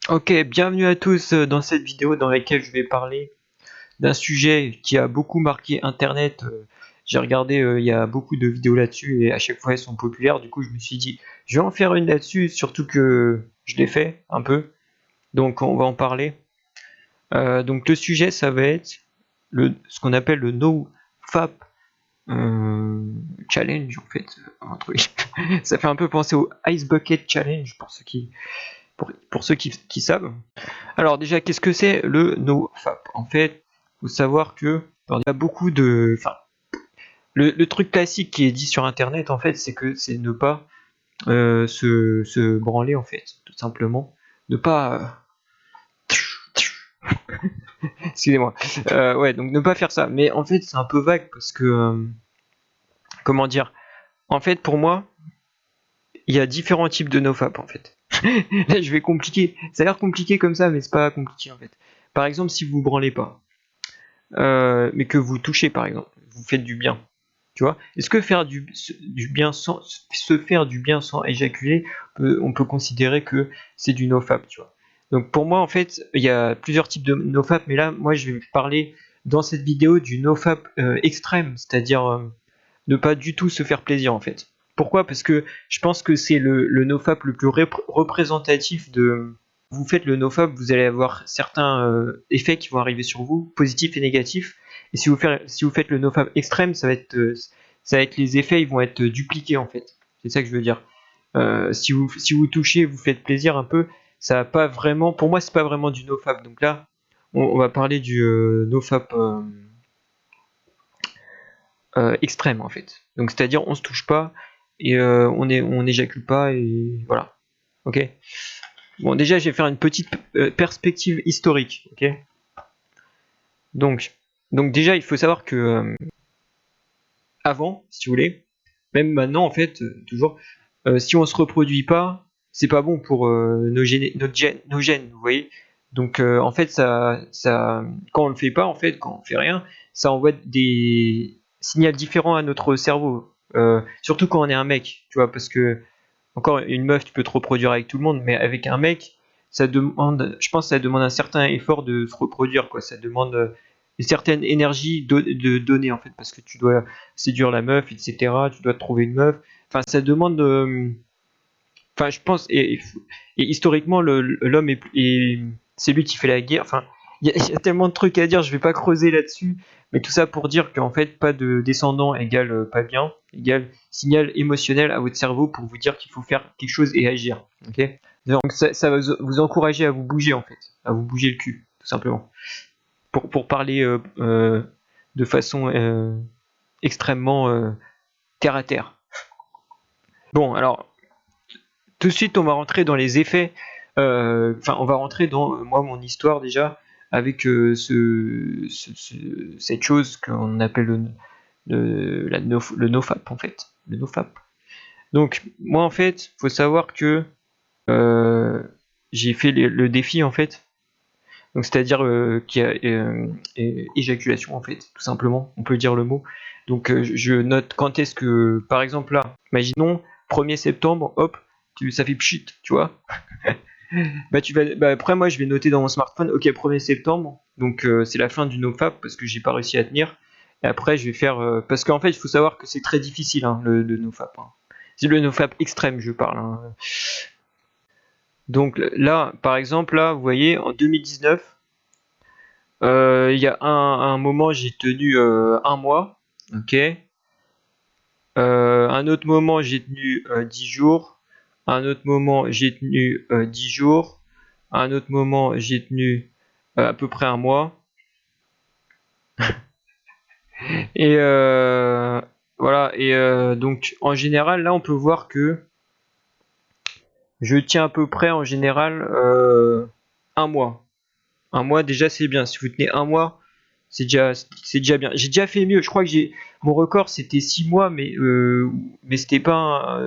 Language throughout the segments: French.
Ok, bienvenue à tous dans cette vidéo dans laquelle je vais parler d'un sujet qui a beaucoup marqué Internet. J'ai regardé, il y a beaucoup de vidéos là-dessus et à chaque fois elles sont populaires. Du coup, je me suis dit, je vais en faire une là-dessus, surtout que je l'ai fait un peu. Donc, on va en parler. Donc, le sujet, ça va être ce qu'on appelle le NoFap Challenge, en fait. Un truc. Ça fait un peu penser au Ice Bucket Challenge pour ceux qui savent. Alors déjà, qu'est-ce que c'est le NoFap? En fait, il faut savoir que il y a beaucoup de, enfin, le truc classique qui est dit sur Internet, en fait, c'est que c'est ne pas se branler, en fait, tout simplement, ne pas, excusez-moi, ouais, donc ne pas faire ça. Mais en fait, c'est un peu vague parce que, comment dire? En fait, pour moi, il y a différents types de NoFap, en fait. Là, je vais compliquer. Ça a l'air compliqué comme ça, mais c'est pas compliqué en fait. Par exemple, si vous vous branlez pas, mais que vous touchez par exemple, vous faites du bien, tu vois. Est-ce que faire du bien sans se faire du bien sans éjaculer, on peut considérer que c'est du nofap, tu vois. Donc pour moi en fait, il y a plusieurs types de nofap, mais là moi je vais parler dans cette vidéo du nofap extrême, c'est-à-dire ne pas du tout se faire plaisir en fait. Pourquoi? Parce que je pense que c'est le nofap le plus représentatif de. Vous faites le nofap, vous allez avoir certains effets qui vont arriver sur vous, positifs et négatifs. Et si vous faites le nofap extrême, ça va être les effets, ils vont être dupliqués en fait. C'est ça que je veux dire. Si vous touchez, vous faites plaisir un peu, ça va pas vraiment. Pour moi, c'est pas vraiment du nofap. Donc là, on va parler du nofap extrême en fait. Donc c'est-à-dire on se touche pas et on n'éjacule pas et voilà. Ok. Bon déjà je vais faire une petite perspective historique. Ok. Donc donc déjà il faut savoir que avant, si vous voulez, même maintenant en fait toujours, si on se reproduit pas, c'est pas bon pour nos gènes, vous voyez. Donc en fait quand on le fait pas en fait, quand on fait rien, ça envoie des signaux différents à notre cerveau. Surtout quand on est un mec, tu vois, parce que encore une meuf, tu peux te reproduire avec tout le monde, mais avec un mec, ça demande, je pense, que ça demande un certain effort de se reproduire, quoi. Ça demande une certaine énergie de donner en fait, parce que tu dois séduire la meuf, etc. Tu dois te trouver une meuf. Enfin, ça demande. Enfin, je pense, et historiquement, l'homme c'est lui qui fait la guerre. Enfin, il y a tellement de trucs à dire, je vais pas creuser là-dessus, mais tout ça pour dire qu'en fait, pas de descendant égale pas bien, égale signal émotionnel à votre cerveau pour vous dire qu'il faut faire quelque chose et agir. Ok. Donc ça va vous encourager à vous bouger en fait, à vous bouger le cul, tout simplement. Pour parler de façon extrêmement terre à terre. Bon, alors tout de suite, on va rentrer dans les effets. Enfin, on va rentrer dans moi mon histoire déjà avec cette chose qu'on appelle le nofap en fait, le nofap. Donc moi en fait, faut savoir que euh, j'ai fait le défi en fait. Donc c'est-à-dire qu'il y a éjaculation en fait, tout simplement. On peut dire le mot. Donc je note quand est-ce que, par exemple là, imaginons 1er septembre, hop, ça fait pchit, tu vois. Bah après moi je vais noter dans mon smartphone, ok 1er septembre, donc c'est la fin du nofap parce que j'ai pas réussi à tenir. Et après je vais faire parce qu'en fait il faut savoir que c'est très difficile hein, le nofap. Hein. C'est le nofap extrême je parle. Hein. Donc là par exemple là vous voyez en 2019 il y a un moment j'ai tenu un mois, ok. Un autre moment j'ai tenu 10 jours. Un autre moment j'ai tenu 10 jours. Un autre moment j'ai tenu à peu près un mois. Et voilà. Et donc en général, là, on peut voir que je tiens à peu près en général un mois. Un mois déjà, c'est bien. Si vous tenez un mois, c'est déjà bien. J'ai déjà fait mieux. Je crois que mon record c'était 6 mois, mais c'était pas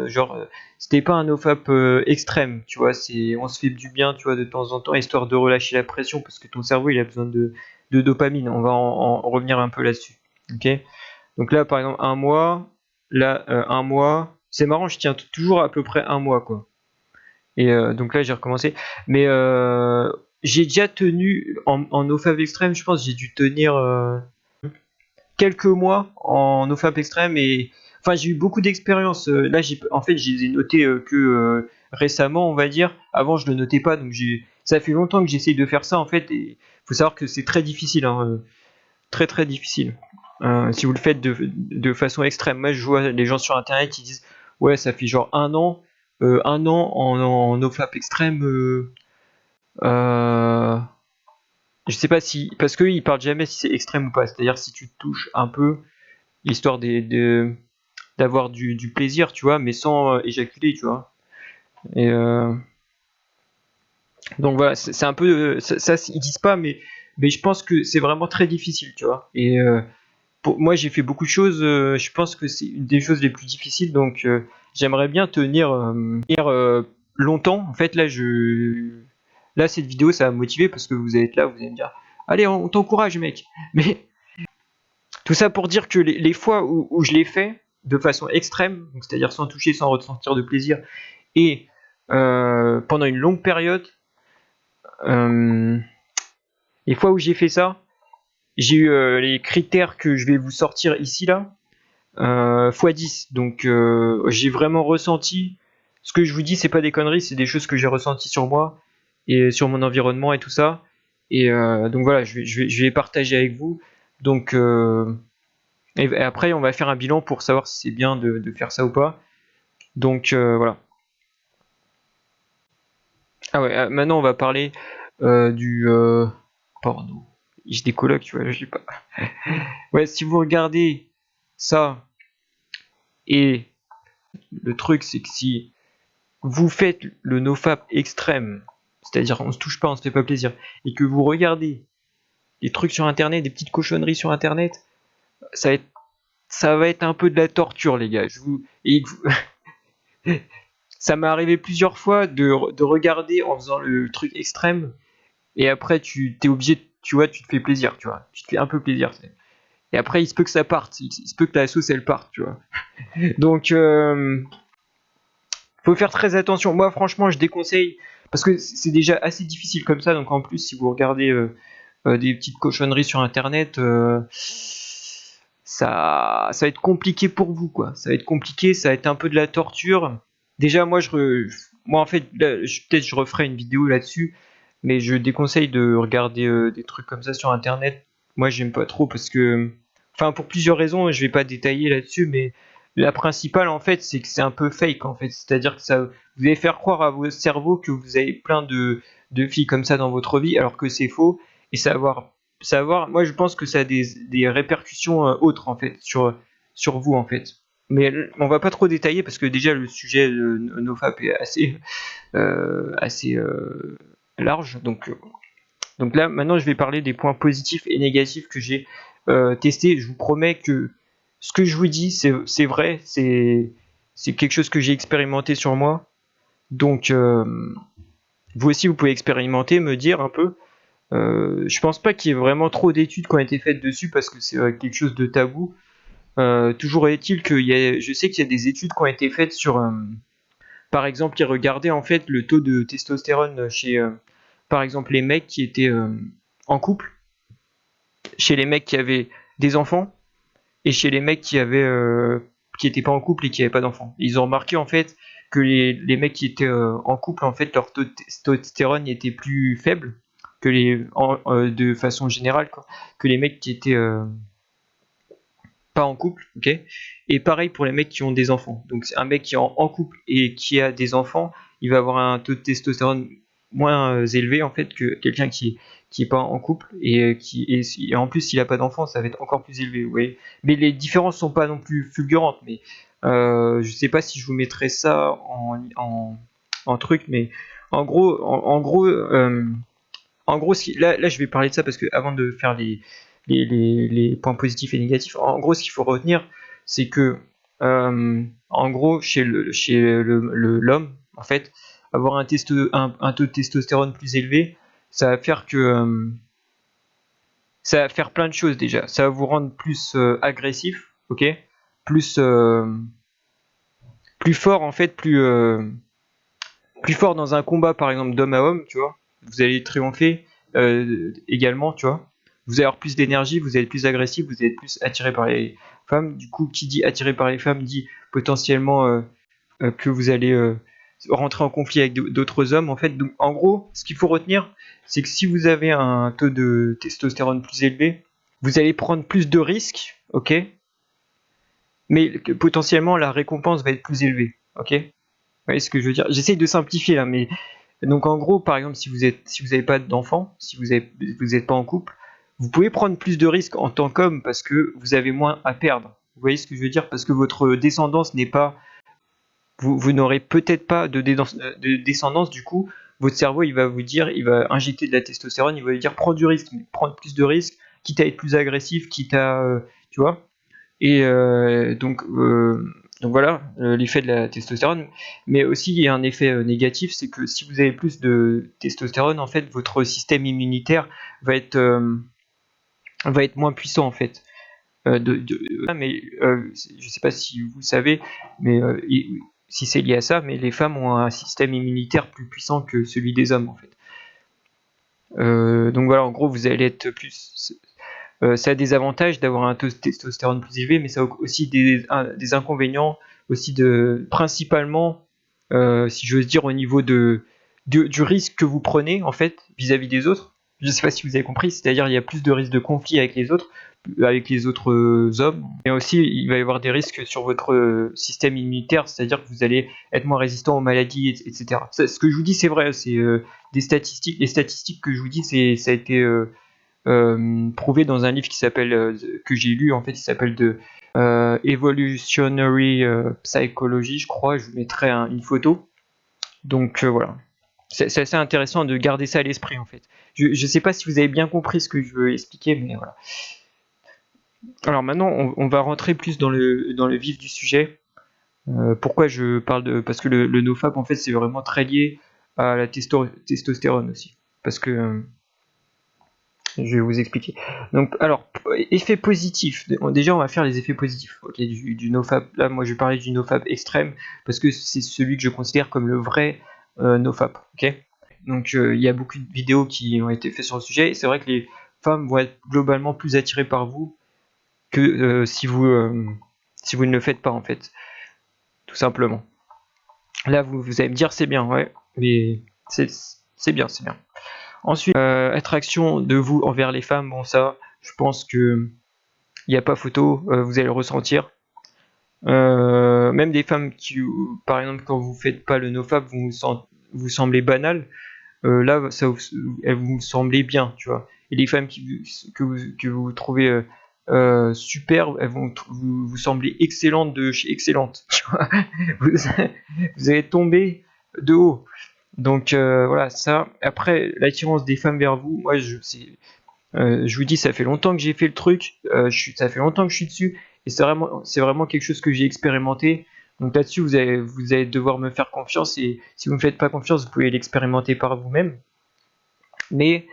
c'était pas un nofap extrême. Tu vois, on se fait du bien, tu vois, de temps en temps, histoire de relâcher la pression, parce que ton cerveau il a besoin de dopamine. On va en revenir un peu là-dessus. Ok. Donc là, par exemple, un mois, là, un mois. C'est marrant, je tiens toujours à peu près un mois, quoi. Et donc là, j'ai recommencé. Mais j'ai déjà tenu en nofap extrême, je pense, j'ai dû tenir quelques mois en nofap extrême et enfin j'ai eu beaucoup d'expérience. Là, en fait, je les ai notés que récemment, on va dire. Avant, je le notais pas, donc ça fait longtemps que j'essaye de faire ça en fait. Et faut savoir que c'est très difficile, hein, très très difficile. Si vous le faites de façon extrême. Moi, je vois les gens sur internet qui disent ouais, ça fait genre un an en nofap extrême. Euh, je sais pas si, parce qu'ils parlent jamais si c'est extrême ou pas. C'est-à-dire si tu te touches un peu, histoire d'avoir du plaisir, tu vois, mais sans éjaculer, tu vois. Et donc voilà, c'est un peu ça, ils disent pas, mais je pense que c'est vraiment très difficile, tu vois. Et moi, j'ai fait beaucoup de choses. Je pense que c'est une des choses les plus difficiles, donc j'aimerais bien tenir longtemps. En fait, là, cette vidéo, ça va me motiver parce que vous allez être là, vous allez me dire, allez, on t'encourage, mec. Mais tout ça pour dire que les fois où je l'ai fait de façon extrême, c'est-à-dire sans toucher, sans ressentir de plaisir, et pendant une longue période, euh, les fois où j'ai fait ça, j'ai eu les critères que je vais vous sortir ici là, x10. Donc j'ai vraiment ressenti. Ce que je vous dis, c'est pas des conneries, c'est des choses que j'ai ressenties sur moi et sur mon environnement et tout ça. Et donc voilà, je vais partager avec vous. Donc et après, on va faire un bilan pour savoir si c'est bien de faire ça ou pas. Donc voilà. Ah ouais, maintenant on va parler du porno. J'ai des colocs, tu vois, je sais pas. Ouais, si vous regardez ça, et le truc c'est que si vous faites le nofap extrême, c'est-à-dire on se touche pas, on se fait pas plaisir, et que vous regardez des trucs sur internet, des petites cochonneries sur internet, ça va être, ça va être un peu de la torture, les gars. Ça m'est arrivé plusieurs fois de regarder en faisant le truc extrême, et après tu t'es obligé, tu vois, tu te fais plaisir, tu vois, tu te fais un peu plaisir. Et après, il se peut que ça parte, il se peut que la sauce elle parte, tu vois. Donc, faut faire très attention. Moi, franchement, je déconseille parce que c'est déjà assez difficile comme ça. Donc, en plus, si vous regardez des petites cochonneries sur internet, ça va être compliqué pour vous, quoi. Ça va être compliqué, ça va être un peu de la torture. Déjà, moi en fait, peut-être je referai une vidéo là-dessus, mais je déconseille de regarder des trucs comme ça sur internet. Moi, j'aime pas trop parce que, enfin, pour plusieurs raisons, je vais pas détailler là-dessus, mais la principale, en fait, c'est que c'est un peu fake, en fait. C'est-à-dire que ça, vous allez faire croire à vos cerveaux que vous avez plein de filles comme ça dans votre vie, alors que c'est faux. Et moi, je pense que ça a des répercussions autres, en fait, sur vous, en fait. Mais on va pas trop détailler parce que déjà le sujet de NoFap est assez large. Donc là, maintenant, je vais parler des points positifs et négatifs que j'ai testés. Je vous promets que ce que je vous dis, c'est vrai, c'est quelque chose que j'ai expérimenté sur moi. Donc, vous aussi, vous pouvez expérimenter, me dire un peu. Je pense pas qu'il y ait vraiment trop d'études qui ont été faites dessus parce que c'est quelque chose de tabou. Toujours est-il je sais qu'il y a des études qui ont été faites sur, par exemple, qui regardaient en fait le taux de testostérone chez, par exemple, les mecs qui étaient en couple, chez les mecs qui avaient des enfants et chez les mecs qui étaient pas en couple et qui avaient pas d'enfants. Ils ont remarqué en fait que les mecs qui étaient en couple, en fait, leur taux de testostérone était plus faible que de façon générale, quoi, que les mecs qui étaient pas en couple, ok. Et pareil pour les mecs qui ont des enfants. Donc un mec qui est en couple et qui a des enfants, il va avoir un taux de testostérone moins élevé en fait que quelqu'un qui est pas en couple et en plus s'il a pas d'enfant, ça va être encore plus élevé. Vous voyez. Mais les différences sont pas non plus fulgurantes. Mais je sais pas si je vous mettrai ça en truc, mais en gros, là, je vais parler de ça parce que avant de faire les points positifs et négatifs, en gros, ce qu'il faut retenir, c'est que, en gros, l'homme, en fait, avoir un taux de testostérone plus élevé, ça va faire ça va faire plein de choses déjà. Ça va vous rendre plus agressif, ok, plus, plus fort en fait, plus fort dans un combat, par exemple, d'homme à homme, tu vois. Vous allez triompher également, tu vois. Vous allez avoir plus d'énergie, vous allez être plus agressif, vous allez être plus attiré par les femmes. Du coup, qui dit attiré par les femmes dit potentiellement que vous allez rentrer en conflit avec d'autres hommes, en fait. Donc, en gros, ce qu'il faut retenir, c'est que si vous avez un taux de testostérone plus élevé, vous allez prendre plus de risques, ok, mais que potentiellement la récompense va être plus élevée, ok. Vous voyez ce que je veux dire? J'essaye de simplifier là, mais donc en gros, par exemple, si vous n'avez pas d'enfant, si vous n'êtes pas en couple, vous pouvez prendre plus de risques en tant qu'homme parce que vous avez moins à perdre. Vous voyez ce que je veux dire? Parce que votre descendance n'est pas, vous n'aurez peut-être pas de descendance, du coup, votre cerveau il va vous dire, il va injecter de la testostérone, il va vous dire prends du risque, prendre plus de risques, quitte à être plus agressif, quitte à, tu vois. Et donc voilà l'effet de la testostérone. Mais aussi il y a un effet négatif, c'est que si vous avez plus de testostérone, en fait, votre système immunitaire va être, va être moins puissant en fait. Mais je sais pas si vous savez, mais si c'est lié à ça, mais les femmes ont un système immunitaire plus puissant que celui des hommes en fait. Donc voilà, en gros, vous allez être plus. Ça a des avantages d'avoir un taux de testostérone plus élevé, mais ça a aussi des inconvénients, aussi principalement, si j'ose dire, au niveau du risque que vous prenez en fait vis-à-vis des autres. Je ne sais pas si vous avez compris, c'est-à-dire il y a plus de risques de conflit avec les autres hommes, mais aussi il va y avoir des risques sur votre système immunitaire, c'est-à-dire que vous allez être moins résistant aux maladies, etc. Ce que je vous dis, c'est vrai, c'est des statistiques. Les statistiques que je vous dis, ça a été prouvé dans un livre que j'ai lu, en fait, il s'appelle Evolutionary Psychology, je crois. Je vous mettrai une photo. Donc voilà. C'est assez intéressant de garder ça à l'esprit, en fait. Je ne sais pas si vous avez bien compris ce que je veux expliquer, mais voilà. Alors maintenant, on va rentrer plus dans le vif du sujet. Pourquoi je parle de... Parce que le nofap, en fait, c'est vraiment très lié à la testostérone aussi. Parce que... je vais vous expliquer. Donc, alors, effet positif. Déjà, on va faire les effets positifs. Ok, du nofap. Là, moi, je vais parler du nofap extrême parce que c'est celui que je considère comme le vrai nofap. Ok. Donc, il y a beaucoup de vidéos qui ont été faites sur le sujet. Et c'est vrai que les femmes vont être globalement plus attirées par vous que si vous ne le faites pas, en fait, tout simplement. Là, vous allez me dire c'est bien, ouais, mais c'est bien, c'est bien. Ensuite, attraction de vous envers les femmes, bon ça, je pense que il n'y a pas photo, vous allez le ressentir. Même des femmes qui, par exemple, quand vous faites pas le nofap, vous semblez banal, là, elles vous semblez bien, tu vois. Et les femmes que vous trouvez super, elles vont vous sembler excellentes de chez excellentes, tu vois. Vous allez tomber de haut. Donc voilà, ça. Après, l'attirance des femmes vers vous, moi, je vous dis, ça fait longtemps que j'ai fait le truc, ça fait longtemps que je suis dessus, et c'est vraiment quelque chose que j'ai expérimenté. Donc là-dessus, vous allez devoir me faire confiance, et si vous ne me faites pas confiance, vous pouvez l'expérimenter par vous-même. Mais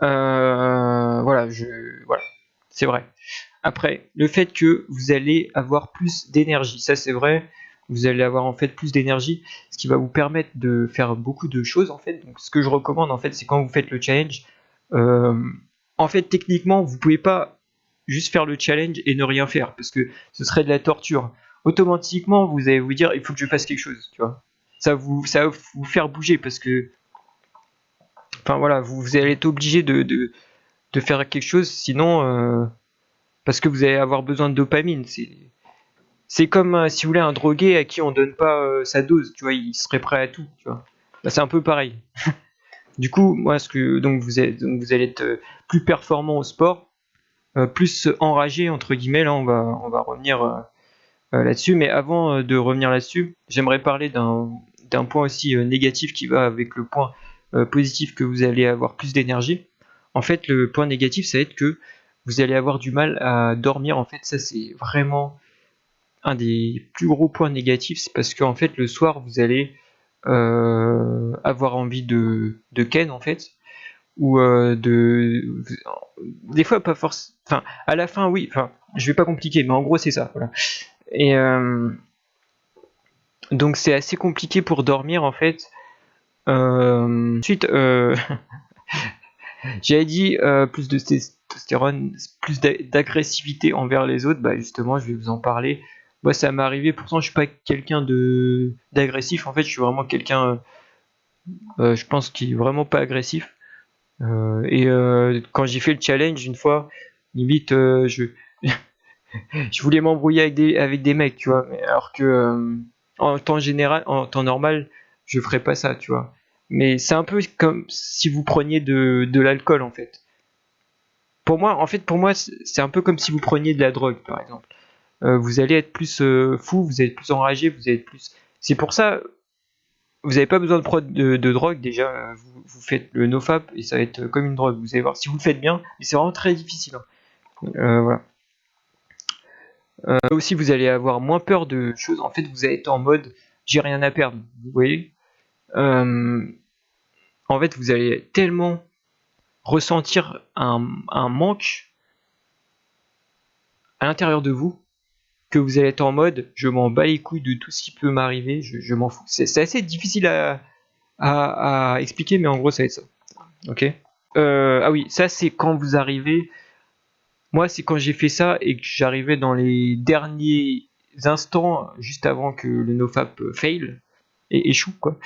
voilà, voilà, c'est vrai. Après, le fait que vous allez avoir plus d'énergie, ça c'est vrai, vous allez avoir en fait plus d'énergie, ce qui va vous permettre de faire beaucoup de choses en fait. Donc ce que je recommande en fait, c'est quand vous faites le challenge, euh, en fait techniquement vous pouvez pas juste faire le challenge et ne rien faire parce que ce serait de la torture. Automatiquement vous allez vous dire il faut que je fasse quelque chose, tu vois. Ça va vous faire bouger parce que, enfin voilà, vous allez être obligé de faire quelque chose, sinon parce que vous allez avoir besoin de dopamine. C'est comme si vous voulez un drogué à qui on donne pas sa dose, tu vois, il serait prêt à tout, tu vois. Bah, c'est un peu pareil. Du coup, moi, donc vous allez être plus performant au sport, plus enragé entre guillemets. Là, on va revenir là-dessus. Mais avant de revenir là-dessus, j'aimerais parler d'un point aussi négatif qui va avec le point positif que vous allez avoir plus d'énergie. En fait, le point négatif, ça va être que vous allez avoir du mal à dormir. En fait, ça c'est vraiment un des plus gros points négatifs, c'est parce qu'en fait le soir vous allez avoir envie de ken en fait, ou des fois pas forcément, enfin à la fin oui, enfin je vais pas compliquer, mais en gros c'est ça, voilà. Et donc c'est assez compliqué pour dormir en fait. Ensuite, j'avais dit plus de testostérone, plus d'agressivité envers les autres. Bah justement, je vais vous en parler. Moi, ça m'est arrivé. Pourtant, je suis pas quelqu'un d'agressif. En fait, je suis vraiment quelqu'un, je pense, qui est vraiment pas agressif. Quand j'ai fait le challenge une fois, limite, je voulais m'embrouiller avec des mecs, tu vois. Mais alors que en temps général, en temps normal, je ferais pas ça, tu vois. Mais c'est un peu comme si vous preniez de l'alcool, en fait. Pour moi, c'est un peu comme si vous preniez de la drogue, par exemple. Vous allez être plus fou, vous allez être plus enragé, vous allez être plus. C'est pour ça, vous n'avez pas besoin de drogue déjà. Vous faites le nofap et ça va être comme une drogue. Vous allez voir si vous le faites bien, mais c'est vraiment très difficile, hein. Voilà. Aussi, vous allez avoir moins peur de choses. En fait, vous allez être en mode j'ai rien à perdre. Vous voyez. Euh, En fait, vous allez tellement ressentir un manque à l'intérieur de vous que vous allez être en mode je m'en bats les couilles de tout ce qui peut m'arriver, je m'en fous. C'est assez difficile à expliquer, mais en gros, ça va être ça. Ok. Ah oui, ça c'est quand vous arrivez. Moi, c'est quand j'ai fait ça et que j'arrivais dans les derniers instants, juste avant que le nofap fail et échoue, quoi.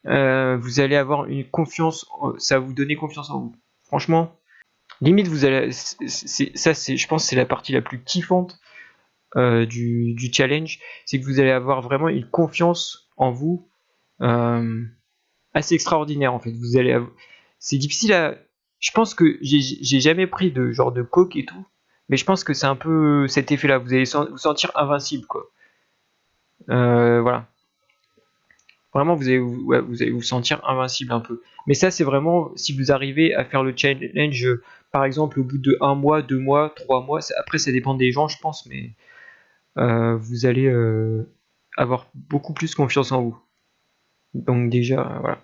Vous allez avoir une confiance, ça va vous donner confiance en vous. Franchement, limite, vous allez. Je pense, c'est la partie la plus kiffante du challenge, c'est que vous allez avoir vraiment une confiance en vous euh, assez extraordinaire en fait. C'est difficile à. Je pense que j'ai jamais pris de genre de coke et tout, mais je pense que c'est un peu cet effet-là. Vous allez vous sentir invincible quoi. Voilà. Vraiment, vous allez vous sentir invincible un peu. Mais ça, c'est vraiment si vous arrivez à faire le challenge, par exemple, au bout de 1 mois, 2 mois, 3 mois. Après, ça dépend des gens, je pense, mais vous allez avoir beaucoup plus confiance en vous. Donc déjà, voilà.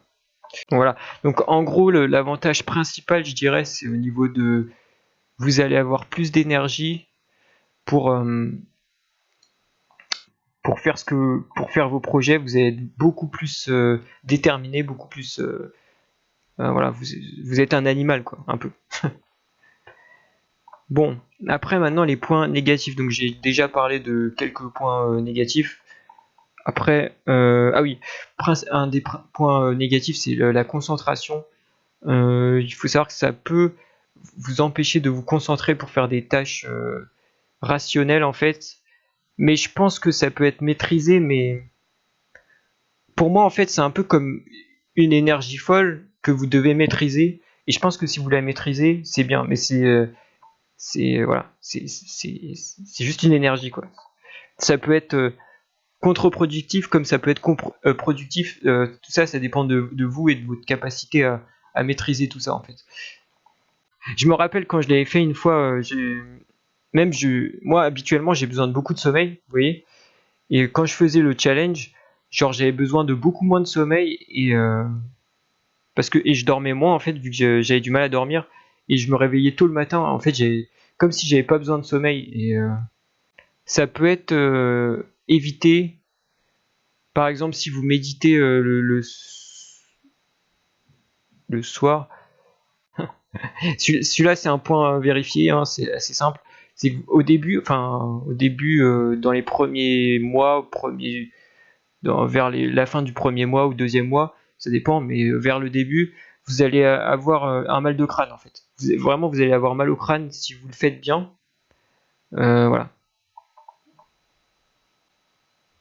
Voilà. Donc en gros, l'avantage principal, je dirais, c'est au niveau de... Vous allez avoir plus d'énergie pour, euh, pour faire vos projets. Vous allez être beaucoup plus déterminé, beaucoup plus... voilà, vous êtes un animal, quoi, un peu. Bon, après maintenant les points négatifs. Donc j'ai déjà parlé de quelques points négatifs. Après, ah oui, un des points négatifs, c'est la concentration. Il faut savoir que ça peut vous empêcher de vous concentrer pour faire des tâches rationnelles en fait. Mais je pense que ça peut être maîtrisé. Mais pour moi, en fait, c'est un peu comme une énergie folle que vous devez maîtriser. Et je pense que si vous la maîtrisez, c'est bien. Mais voilà, c'est juste une énergie quoi. Ça peut être contre-productif comme ça peut être productif. Tout ça, ça dépend de vous et de votre capacité à maîtriser tout ça en fait. Je me rappelle quand je l'avais fait une fois, moi habituellement j'ai besoin de beaucoup de sommeil, vous voyez. Et quand je faisais le challenge, genre j'avais besoin de beaucoup moins de sommeil et je dormais moins en fait vu que j'avais du mal à dormir et je me réveillais tôt le matin. En fait, j'ai comme si j'avais pas besoin de sommeil et ça peut être évité. Par exemple, si vous méditez le soir, celui-là c'est un point vérifié, hein, c'est assez simple. C'est qu'au début, dans les premiers mois, vers la fin du premier mois ou deuxième mois, ça dépend, mais vers le début, vous allez avoir un mal de crâne en fait. Vraiment, vous allez avoir mal au crâne si vous le faites bien. Voilà.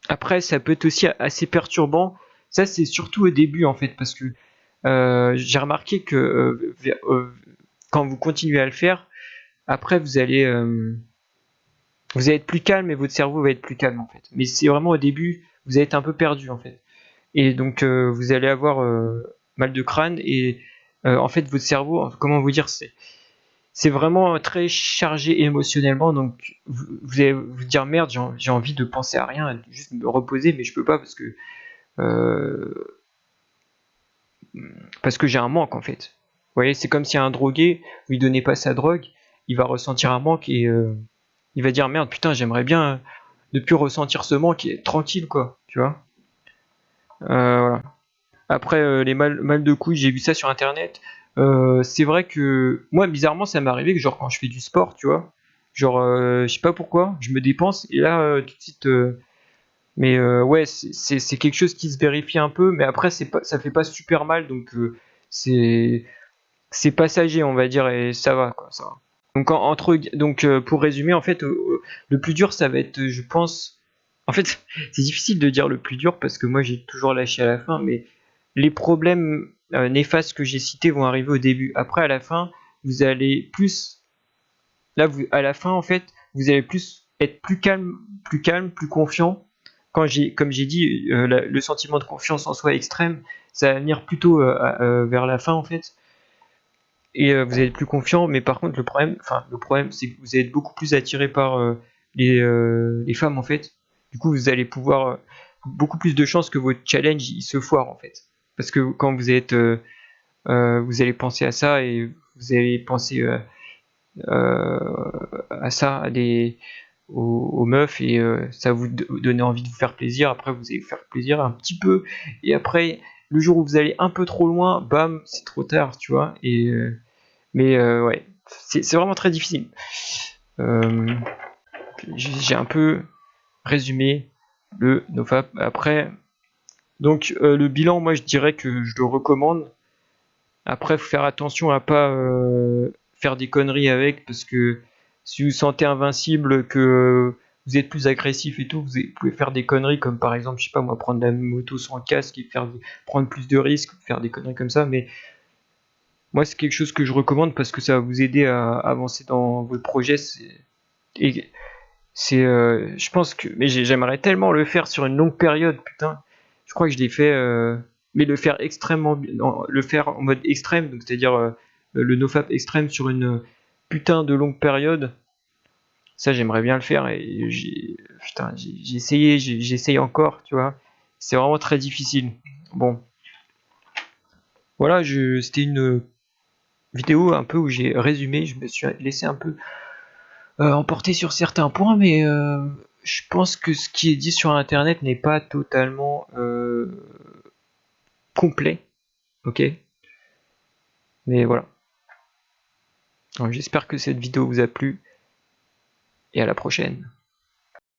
Après, ça peut être aussi assez perturbant. Ça, c'est surtout au début en fait, parce que j'ai remarqué que quand vous continuez à le faire, après vous allez être plus calme et votre cerveau va être plus calme en fait. Mais c'est vraiment au début, vous allez être un peu perdu en fait. Et donc vous allez avoir mal de crâne et en fait votre cerveau, comment vous dire, c'est vraiment très chargé émotionnellement. Donc vous allez vous dire merde, j'ai envie de penser à rien, juste me reposer, mais je peux pas euh, parce que j'ai un manque en fait. Vous voyez, c'est comme si un drogué, vous lui donnez pas sa drogue, il va ressentir un manque et il va dire merde, putain, j'aimerais bien ne plus ressentir ce manque et être tranquille quoi, tu vois. Voilà. Après, les mal de couilles, j'ai vu ça sur internet. C'est vrai que moi, bizarrement, ça m'est arrivé que genre quand je fais du sport, tu vois, genre, je sais pas pourquoi, je me dépense et là, tout de suite, mais ouais, c'est quelque chose qui se vérifie un peu, mais après, ça fait pas super mal, donc c'est c'est passager, on va dire, et ça va, quoi, ça va. Donc, pour résumer, en fait, le plus dur, ça va être, je pense. En fait, c'est difficile de dire le plus dur parce que moi, j'ai toujours lâché à la fin, mais les problèmes néfastes que j'ai cités vont arriver au début. Après, à la fin, vous allez plus. Là, à la fin, en fait, vous allez plus être plus calme, plus confiant. Comme j'ai dit, le sentiment de confiance en soi extrême, ça va venir plutôt vers la fin, en fait. Et vous allez être plus confiant, mais par contre, le problème, c'est que vous allez être beaucoup plus attiré par les femmes, en fait. Du coup, vous allez pouvoir beaucoup plus de chances que votre challenge il se foire, en fait. Parce que quand vous allez penser à ça et vous allez penser à ça, aux meufs et ça va vous donner envie de vous faire plaisir. Après, vous allez vous faire plaisir un petit peu et après, le jour où vous allez un peu trop loin, bam, c'est trop tard, tu vois. Mais ouais, c'est vraiment très difficile. Euh, j'ai un peu résumé le NoFap. Après, donc le bilan, moi je dirais que je le recommande. Après, faut faire attention à pas faire des conneries avec, parce que si vous sentez invincible, que vous êtes plus agressif et tout, pouvez faire des conneries comme par exemple, je sais pas moi, prendre la moto sans casque et prendre plus de risques, faire des conneries comme ça. Mais moi, c'est quelque chose que je recommande parce que ça va vous aider à avancer dans votre projet. Et je pense que, mais j'aimerais tellement le faire sur une longue période, putain. Je crois que je l'ai fait, mais le faire le faire en mode extrême, donc c'est-à-dire le nofap extrême sur une putain de longue période. Ça, j'aimerais bien le faire et putain, j'ai essayé, j'essaye encore, tu vois. C'est vraiment très difficile. Bon, voilà, c'était une vidéo un peu où j'ai résumé, je me suis laissé un peu emporté sur certains points, mais je pense que ce qui est dit sur internet n'est pas totalement complet, ok. Mais voilà. Alors, j'espère que cette vidéo vous a plu et à la prochaine.